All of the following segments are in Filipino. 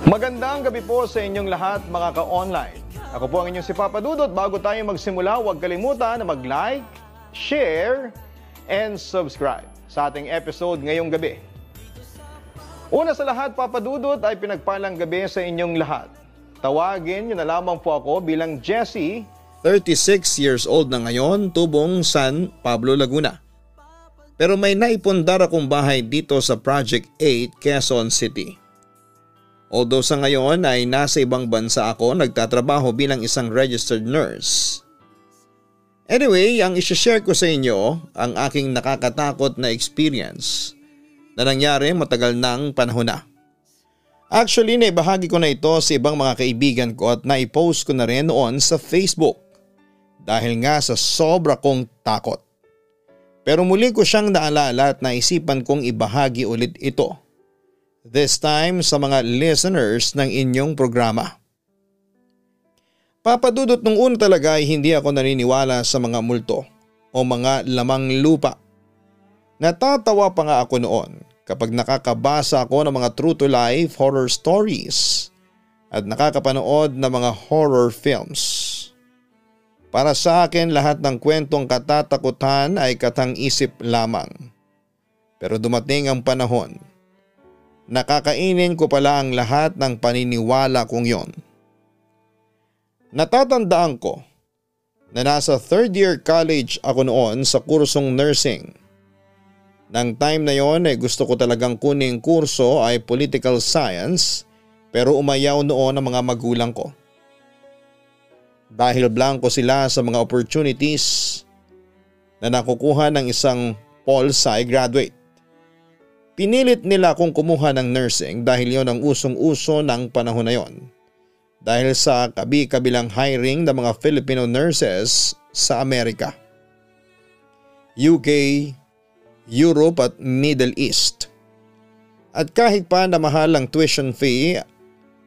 Magandang gabi po sa inyong lahat mga ka-online. Ako po ang inyong si Papa Dudut. Bago tayo magsimula, huwag kalimutan na mag-like, share, and subscribe sa ating episode ngayong gabi. Una sa lahat, Papa Dudut, ay pinagpalang gabi sa inyong lahat. Tawagin niyo na lamang po ako bilang Jessie, 36 years old na ngayon, tubong San Pablo, Laguna. Pero may naipundar akong bahay dito sa Project 8, Quezon City. Although sa ngayon ay nasa ibang bansa ako, nagtatrabaho bilang isang registered nurse. Anyway, ang isishare ko sa inyo ang aking nakakatakot na experience na nangyari matagal ng panahon na. Actually, naibahagi ko na ito sa ibang mga kaibigan ko at naipost ko na rin noon sa Facebook dahil nga sa sobra kong takot. Pero muli ko siyang naalala at naisipan kong ibahagi ulit ito. This time sa mga listeners ng inyong programa. Papa Dudut, nung una talaga ay hindi ako naniniwala sa mga multo o mga lamang lupa. Natatawa pa nga ako noon kapag nakakabasa ako ng mga true to life horror stories at nakakapanood ng mga horror films. Para sa akin, lahat ng kwentong katatakutan ay katang-isip lamang. Pero dumating ang panahon, nakakainin ko pala ang lahat ng paniniwala kong yon. Natatandaan ko na nasa third year college ako noon sa kursong nursing. Nang time na yon ay gusto ko talagang kuning kurso ay political science pero umayaw noon ang mga magulang ko. Dahil blanco sila sa mga opportunities na nakukuha ng isang pol-sci graduate. Pinilit nila akong kumuha ng nursing dahil yon ang usong-uso ng panahon na yon. Dahil sa kabi-kabilang hiring ng mga Filipino nurses sa Amerika, UK, Europe at Middle East. At kahit pa na mahal ang tuition fee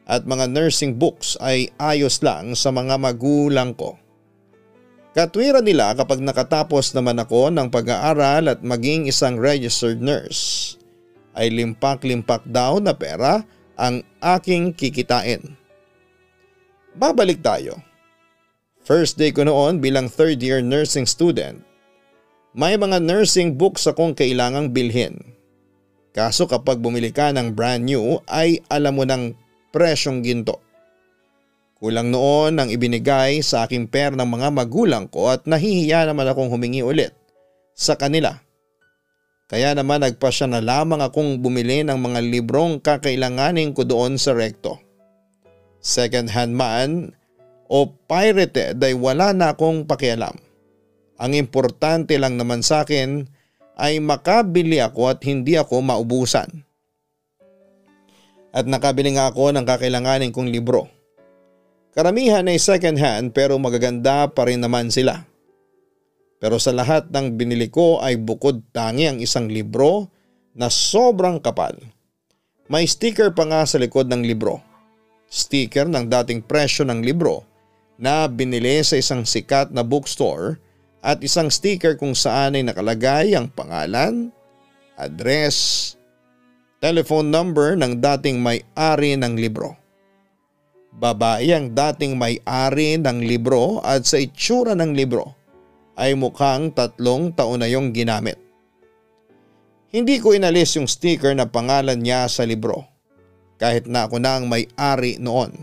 at mga nursing books ay ayos lang sa mga magulang ko. Katwiran nila kapag nakatapos naman ako ng pag-aaral at maging isang registered nurse, ay limpak-limpak daw na pera ang aking kikitain. Babalik tayo. First day ko noon bilang third year nursing student, may mga nursing books akong kailangang bilhin. Kaso kapag bumili ka ng brand new ay alam mo ng presyong ginto. Kulang noon ang ibinigay sa aking pera ng mga magulang ko at nahihiya naman akong humingi ulit sa kanila. Kaya naman nagpasya na lamang akong bumili ng mga librong kakailanganin ko doon sa rekto. Second hand man o pirated ay wala na akong pakialam. Ang importante lang naman sa akin ay makabili ako at hindi ako maubusan. At nakabili nga ako ng kakailanganin kong libro. Karamihan ay second hand pero magaganda pa rin naman sila. Pero sa lahat ng binili ko ay bukod tangi ang isang libro na sobrang kapal. May sticker pa nga sa likod ng libro. Sticker ng dating presyo ng libro na binili sa isang sikat na bookstore at isang sticker kung saan ay nakalagay ang pangalan, address, telephone number ng dating may-ari ng libro. Babae ang dating may-ari ng libro at sa itsura ng libro ay mukhang 3 taon na yung ginamit. Hindi ko inalis yung sticker na pangalan niya sa libro kahit na ako na ang may-ari noon.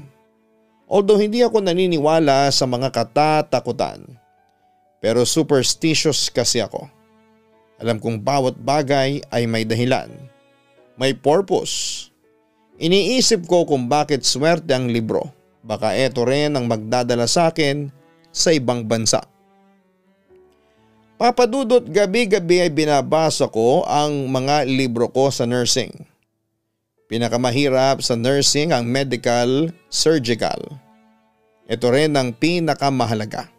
Although hindi ako naniniwala sa mga katatakutan, pero superstitious kasi ako. Alam kong bawat bagay ay may dahilan, may purpose. Iniisip ko kung bakit swerte ang libro. Baka eto rin ang magdadala sa akin sa ibang bansa. Papa Dudut, gabi-gabi ay binabasa ko ang mga libro ko sa nursing. Pinakamahirap sa nursing ang medical surgical. Ito rin ang pinakamahalaga.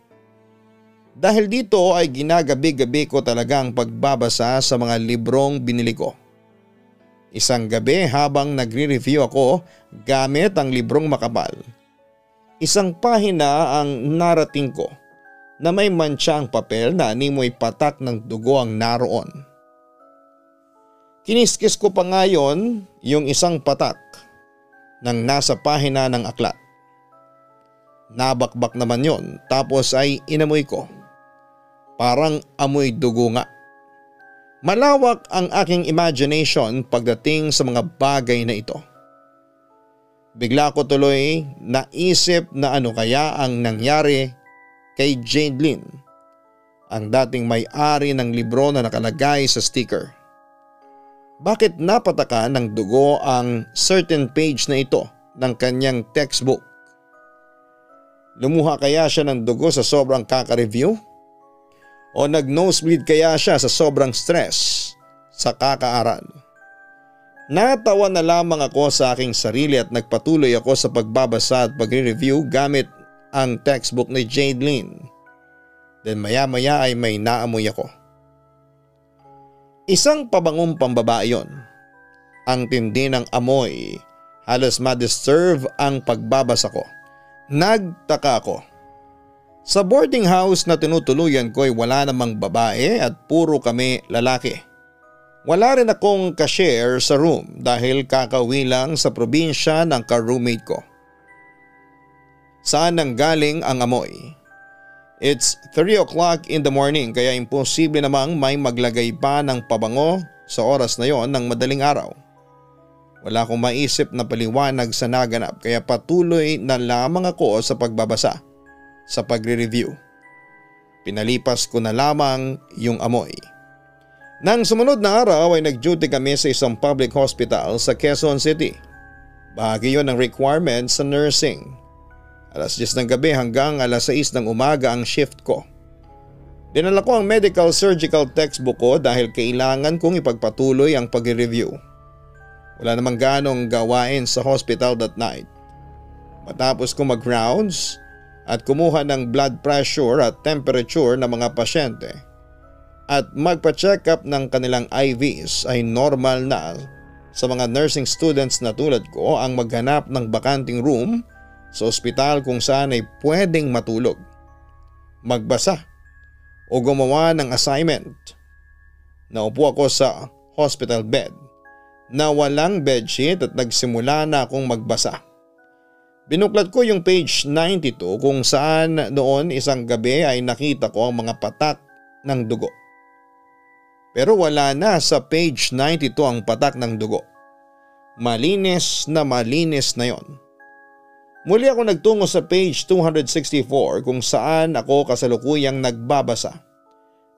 Dahil dito ay ginagabi-gabi ko talaga ang pagbabasa sa mga librong binili ko. Isang gabi habang nagre-review ako gamit ang librong makapal. Isang pahina ang narating ko na may mantsa ang papel na animoy patak ng dugo ang naroon. Kiniskis ko pa ngayon yung isang patak ng nasa pahina ng aklat. Nabakbak naman yon tapos ay inamoy ko. Parang amoy dugo nga. Malawak ang aking imagination pagdating sa mga bagay na ito. Bigla ko tuloy naisip na ano kaya ang nangyari kay Jadelyn, ang dating may-ari ng libro na nakalagay sa sticker. Bakit napataka ng dugo ang certain page na ito ng kanyang textbook? Lumuha kaya siya ng dugo sa sobrang kaka-review? O nag-nosebleed kaya siya sa sobrang stress sa kakaaral? Natawa na lamang ako sa aking sarili at nagpatuloy ako sa pagbabasa at pagre-review gamit ang textbook ni Jadelyn. Then maya-maya ay may naamoy ako. Isang pabangong pambabae yon. Ang tindi ng amoy, halos ma-disturb ang pagbabasa ko. Nagtaka ako. Sa boarding house na tinutuluyan ko ay wala namang babae at puro kami lalaki. Wala rin akong ka-share sa room dahil kakauwi lang sa probinsya ng ka-roommate ko. Saan nanggaling ang amoy? It's 3 o'clock in the morning kaya imposible namang may maglagay pa ng pabango sa oras na yon ng madaling araw. Wala akong maisip na paliwanag sa naganap kaya patuloy na lamang ako sa pagbabasa, sa pagre-review. Pinalipas ko na lamang yung amoy. Nang sumunod na araw ay nag-duty kami sa isang public hospital sa Quezon City. Bahagi yon ng requirements sa nursing. Alas 10 ng gabi hanggang alas 6 ng umaga ang shift ko. Dinala ko ang medical surgical textbook ko dahil kailangan kong ipagpatuloy ang pag-review. Wala namang ganong gawain sa hospital that night. Matapos ko mag-rounds at kumuha ng blood pressure at temperature ng mga pasyente at magpa-check up ng kanilang IVs ay normal na sa mga nursing students na tulad ko ang maghanap ng bakanting room sa ospital kung saan ay pwedeng matulog, magbasa o gumawa ng assignment. Naupo ako sa hospital bed na walang bedsheet at nagsimula na akong magbasa. Binuklat ko yung page 92 kung saan noon isang gabi ay nakita ko ang mga patak ng dugo. Pero wala na sa page 92 ang patak ng dugo. Malinis na yon. Muli ako nagtungo sa page 264 kung saan ako kasalukuyang nagbabasa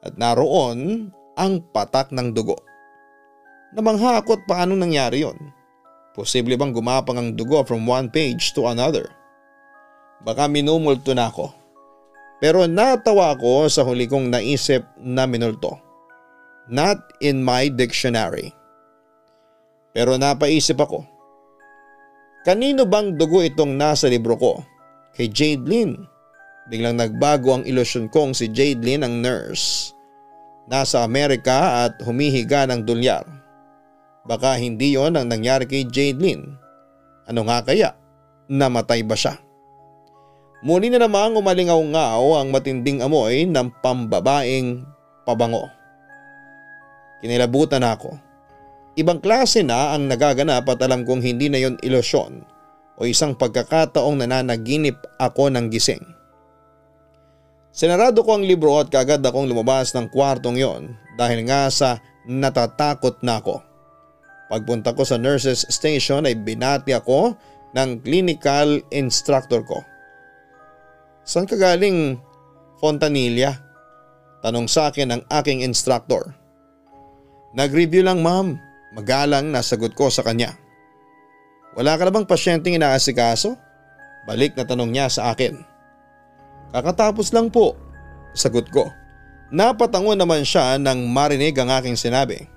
at naroon ang patak ng dugo. Namangha ako at paano nangyari yon? Posible bang gumapang ang dugo from one page to another? Baka minumulto na ako. Pero natawa ako sa huli kong naisip na minulto. Not in my dictionary. Pero napaisip ako. Kanino bang dugo itong nasa libro ko? Kay Jadelyn. Biglang nagbago ang ilusyon kong si Jadelyn ang nurse. Nasa Amerika at humihiga ng dolyar. Baka hindi yon ang nangyari kay Jadelyn. Ano nga kaya? Namatay ba siya? Muli na namang umalingaw-ngaw ang matinding amoy ng pambabaeng pabango. Kinilabutan ako. Ibang klase na ang nagaganap at alam kong hindi na yon ilusyon o isang pagkakataong nananaginip ako ng gising. Sinarado ko ang libro at kaagad akong lumabas ng kwartong yon dahil nga sa natatakot na ako. Pagpunta ko sa nurses station ay binati ako ng clinical instructor ko. Saan ka galing, Fontanilla? Tanong sa akin ng aking instructor. Nag-review lang ma'am. Magalang na sagot ko sa kanya. Wala ka na bang pasyenteng inaasikaso? Balik na tanong niya sa akin. Kakatapos lang po, sagot ko. Napatango naman siya nang marinig ang aking sinabi.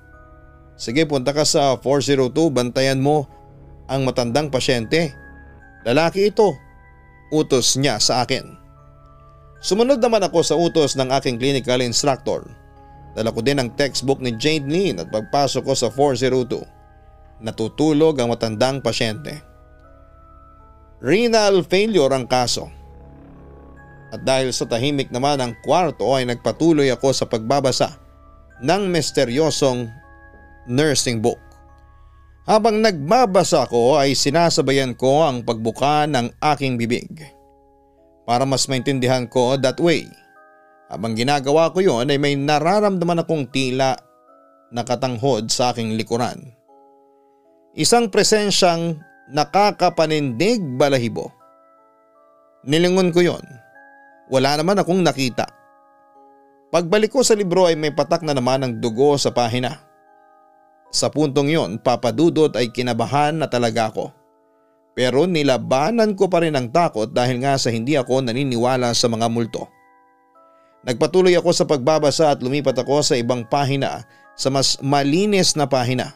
Sige, punta ka sa 402, bantayan mo ang matandang pasyente. Lalaki ito, utos niya sa akin. Sumunod naman ako sa utos ng aking clinical instructor. Dala ko din ang textbook ni Jadelyn at pagpasok ko sa 402. Natutulog ang matandang pasyente. Renal failure ang kaso. At dahil sa tahimik naman ang kwarto ay nagpatuloy ako sa pagbabasa ng misteryosong nursing book. Habang nagbabasa ko ay sinasabayan ko ang pagbuka ng aking bibig. Para mas maintindihan ko that way. Habang ginagawa ko yon ay may nararamdaman akong tila nakatanghod sa aking likuran. Isang presensyang nakakapanindig balahibo. Nilingon ko yon. Wala naman akong nakita. Pagbalik ko sa libro ay may patak na naman ng dugo sa pahina. Sa puntong yon, Papa Dudut, ay kinabahan na talaga ako. Pero nilabanan ko pa rin ang takot dahil nga sa hindi ako naniniwala sa mga multo. Nagpatuloy ako sa pagbabasa at lumipat ako sa ibang pahina sa mas malinis na pahina.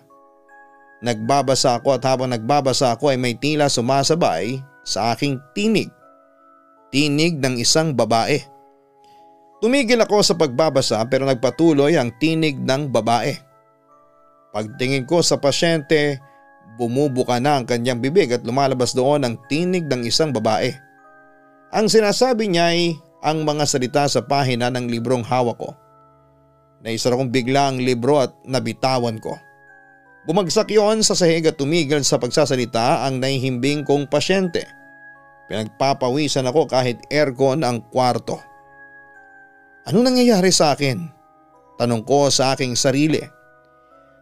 Nagbabasa ako at habang nagbabasa ako ay may tila sumasabay sa aking tinig. Tinig ng isang babae. Tumigil ako sa pagbabasa pero nagpatuloy ang tinig ng babae. Pagtingin ko sa pasyente, bumubuka na ang kanyang bibig at lumalabas doon ang tinig ng isang babae. Ang sinasabi niya ay ang mga salita sa pahina ng librong hawak ko. Naisara kong bigla ang libro at nabitawan ko. Bumagsak yon sa sahig at tumigil sa pagsasalita ang nahihimbing kong pasyente. Pinagpapawisan ako kahit aircon ang kwarto. Ano nangyayari sa akin? Tanong ko sa aking sarili.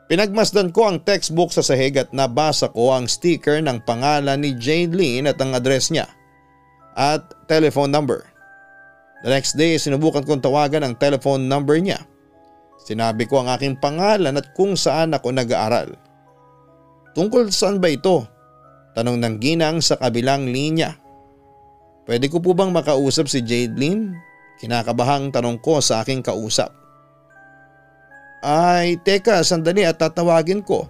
Pinagmasdan ko ang textbook sa sahig at nabasa ko ang sticker ng pangalan ni Jadeline at ang address niya at telephone number. The next day sinubukan kong tawagan ang telephone number niya. Sinabi ko ang aking pangalan at kung saan ako nag-aaral. Tungkol saan ba ito? Tanong ng ginang sa kabilang linya. Pwede ko po bang makausap si Jadeline? Kinakabahang tanong ko sa aking kausap. Ay, teka, sandali at tatawagin ko.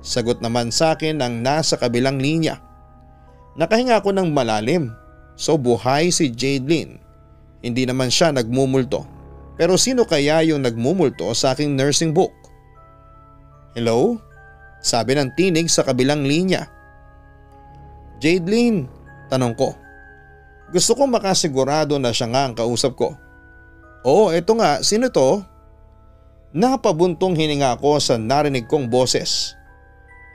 Sagot naman sa akin ng nasa kabilang linya. Nakahinga ako ng malalim. So buhay si Jadeline. Hindi naman siya nagmumulto. Pero sino kaya yung nagmumulto sa aking nursing book? Hello? Sabi ng tinig sa kabilang linya. Jadeline, tanong ko. Gusto kong makasigurado na siya nga ang kausap ko. Oo, eto nga, sino to? Napabuntong hininga ako sa narinig kong boses.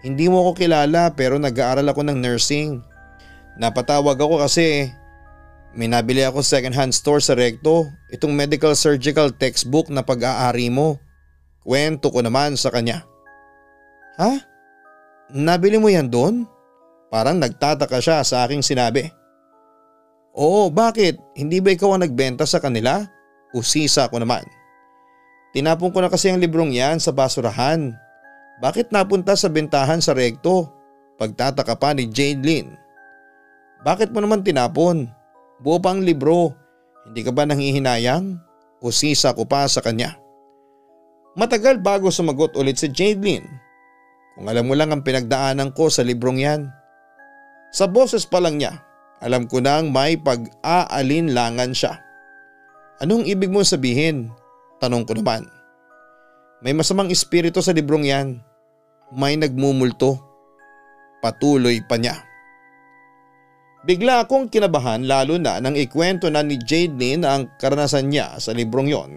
Hindi mo ako kilala pero nag-aaral ako ng nursing. Napatawag ako kasi may nabili ako second hand store sa Recto, itong medical surgical textbook na pag-aari mo. Kwento ko naman sa kanya. Ha? Nabili mo yan doon? Parang nagtataka siya sa aking sinabi. Oo, bakit? Hindi ba ikaw ang nagbenta sa kanila? Usisa ko naman. Tinapon ko na kasi ang librong yan sa basurahan. Bakit napunta sa bentahan sa Recto? Pagtataka pa ni Jadeline. Bakit mo naman tinapon? Buo pa ang libro. Hindi ka ba nanghihinayang? Usisa ko pa sa kanya. Matagal bago sumagot ulit si Jadeline. Kung alam mo lang ang pinagdaanan ko sa librong yan. Sa boses pa lang niya, alam ko nang may pag-aalinlangan siya. Anong ibig mo sabihin? Tanong ko naman. May masamang espiritu sa librong yan. May nagmumulto. Patuloy pa niya. Bigla akong kinabahan lalo na nang ikwento na ni Jadeline ang karanasan niya sa librong yon.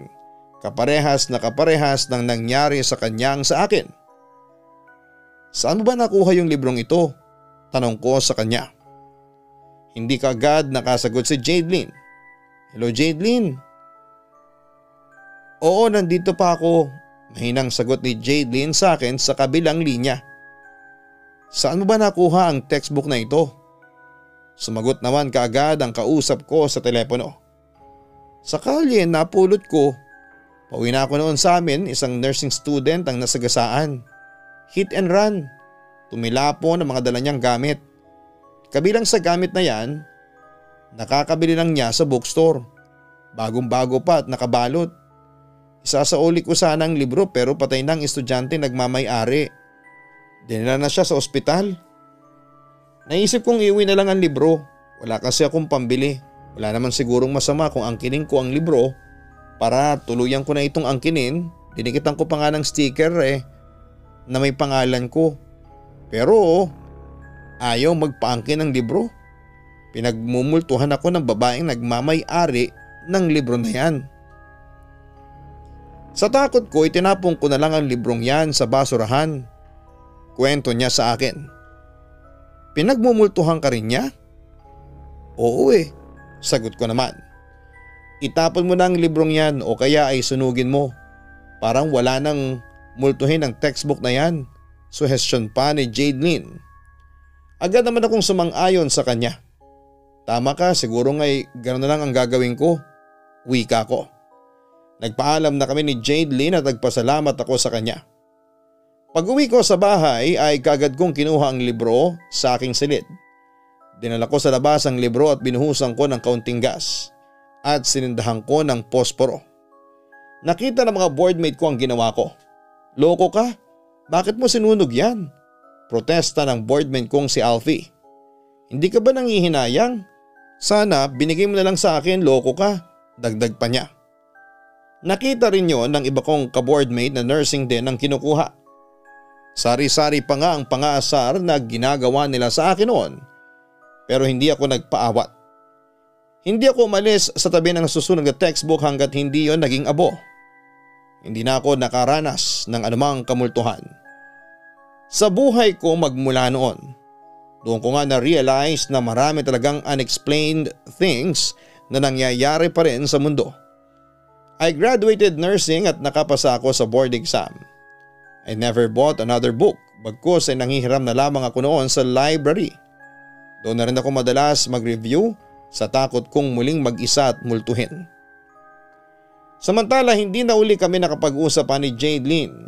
Kaparehas na kaparehas ng nangyari sa kanyang sa akin. Saan mo ba nakuha yung librong ito? Tanong ko sa kanya. Hindi kaagad nakasagot si Jadeline. Hello Jadeline. Oo, nandito pa ako. Mahinang sagot ni Jadeline sa akin sa kabilang linya. Saan mo ba nakuha ang textbook na ito? Sumagot naman kaagad ang kausap ko sa telepono. Sa kalye napulot ko. Pauwi na ako noon sa amin, isang nursing student ang nasagasaan. Hit and run. Tumilapon ang mga dala niyang gamit. Kabilang sa gamit na yan, nakakabili lang niya sa bookstore. Bagong-bago pa at nakabalot. Isasauli ko sana ang libro pero patay na ang estudyante nagmamay-ari. Dinala na siya sa ospital. Naisip kong iuwi na lang ang libro. Wala kasi akong pambili. Wala naman sigurong masama kung angkinin ko ang libro para tuluyan ko na itong angkinin. Dinikitan ko pa nga ng sticker na may pangalan ko. Pero ayaw magpaangkin ng libro. Pinagmumultuhan ako ng babaeng nagmamay-ari ng libro na yan. Sa takot ko itinapon ko na lang ang librong yan sa basurahan. Kwento niya sa akin. Pinagmumultuhan ka rin niya? Oo sagot ko naman. Itapon mo na ang librong yan o kaya ay sunugin mo. Parang wala nang multuhin ang textbook na yan. Suhestyon pa ni Jadeline. Agad naman akong sumang-ayon sa kanya. Tama ka, siguro nga'y gano'n na lang ang gagawin ko. Wika ko. Nagpaalam na kami ni Jadeline at nagpasalamat ako sa kanya. Pag-uwi ko sa bahay ay kagad kong kinuha ang libro sa aking silid. Dinala ko sa labas ang libro at binuhusan ko ng kaunting gas at sinindahan ko ng posporo. Nakita ng mga boardmate ko ang ginawa ko. Loko ka? Bakit mo sinunog yan? Protesta ng boardmate kong si Alfie. Hindi ka ba nangihinayang? Sana binigay mo na lang sa akin, loko ka. Dagdag pa niya. Nakita rin yon ng iba kong kaboardmate na nursing din ang kinukuha. Sari-sari pa nga ang pangaasar na ginagawa nila sa akin noon. Pero hindi ako nagpaawat. Hindi ako umalis sa tabi ng susunod na textbook hanggat hindi yon naging abo. Hindi na ako nakaranas ng anumang kamultuhan. Sa buhay ko magmula noon, doon ko nga na-realize na marami talagang unexplained things na nangyayari pa rin sa mundo. I graduated nursing at nakapasa ako sa board exam. I never bought another book bagkus ay nanghihiram na lamang ako noon sa library. Doon na rin ako madalas mag-review sa takot kong muling mag-isa at multuhin. Samantala hindi na uli kami nakapag-usapan ni Jadeline.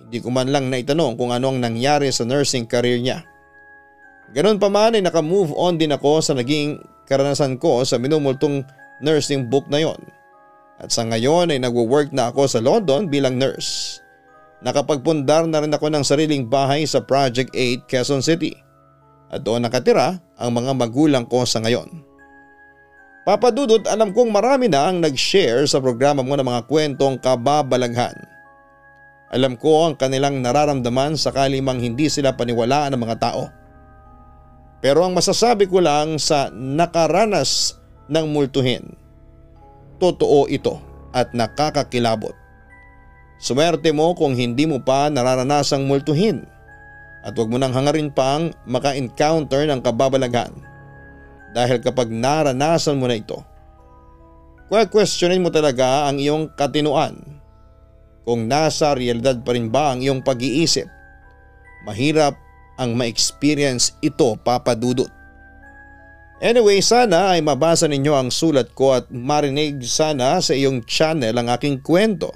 Hindi ko man lang naitanong kung ano ang nangyari sa nursing career niya. Ganon pa man ay naka-move on din ako sa naging karanasan ko sa minumultong nursing book na yon. At sa ngayon ay nagwo-work na ako sa London bilang nurse. Nakapagpundar na rin ako ng sariling bahay sa Project 8 Quezon City. At doon nakatira ang mga magulang ko sa ngayon. Papa Dudut, alam kong marami na ang nag-share sa programa mo ng mga kwentong kababalaghan. Alam ko ang kanilang nararamdaman sakali mang hindi sila paniwalaan ng mga tao. Pero ang masasabi ko lang sa nakaranas ng multuhin, totoo ito at nakakakilabot. Swerte mo kung hindi mo pa nararanasang multuhin at huwag mo nang hangarin pang maka-encounter ng kababalaghan. Dahil kapag naranasan mo na ito, questionin mo talaga ang iyong katinuan. Kung nasa realidad pa rin ba ang iyong pag-iisip, mahirap ang ma-experience ito, Papa Dudut. Anyway, sana ay mabasa ninyo ang sulat ko at marinig sana sa iyong channel ang aking kwento.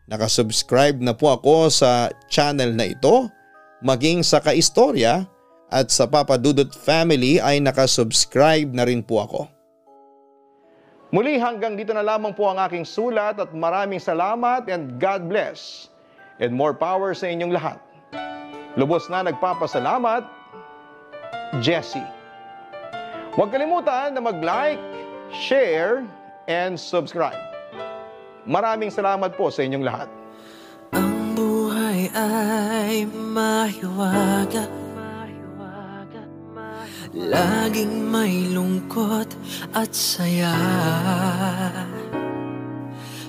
Nakasubscribe na po ako sa channel na ito, maging sa Kaistorya at sa Papa Dudut family ay nakasubscribe na rin po ako. Muli hanggang dito na lamang po ang aking sulat at maraming salamat and God bless and more power sa inyong lahat. Lubos na nagpapasalamat, Jessie. Huwag kalimutan na mag-like, share, and subscribe. Maraming salamat po sa inyong lahat. Ang buhay ay mahiwaga, laging may lungkot at saya.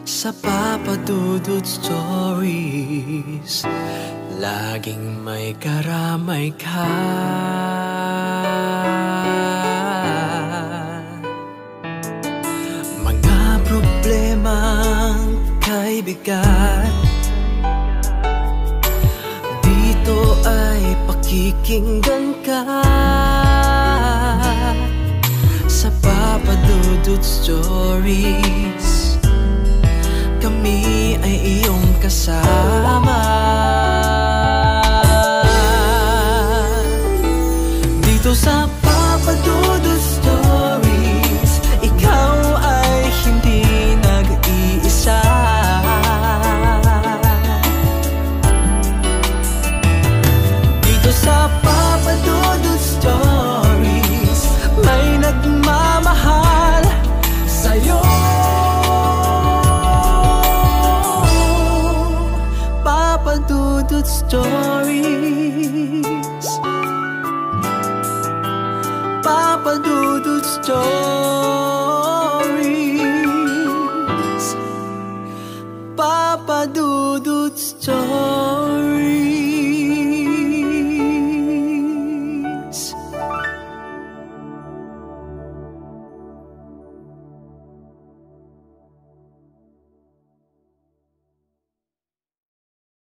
Sa Papa Dudut Stories, laging may karamay ka. Mga problemang kay bigat, dito ay pakikinggan ka. Sa Papa Dudut Stories, kami ay iyong kasama. Dito sa Papa Dudut Stories, ikaw ay hindi nag-iisa. Dito sa Papa Dudut Stories, may nagmamahal sa'yo. Papa Dudut Stories, Papa Dudut Stories.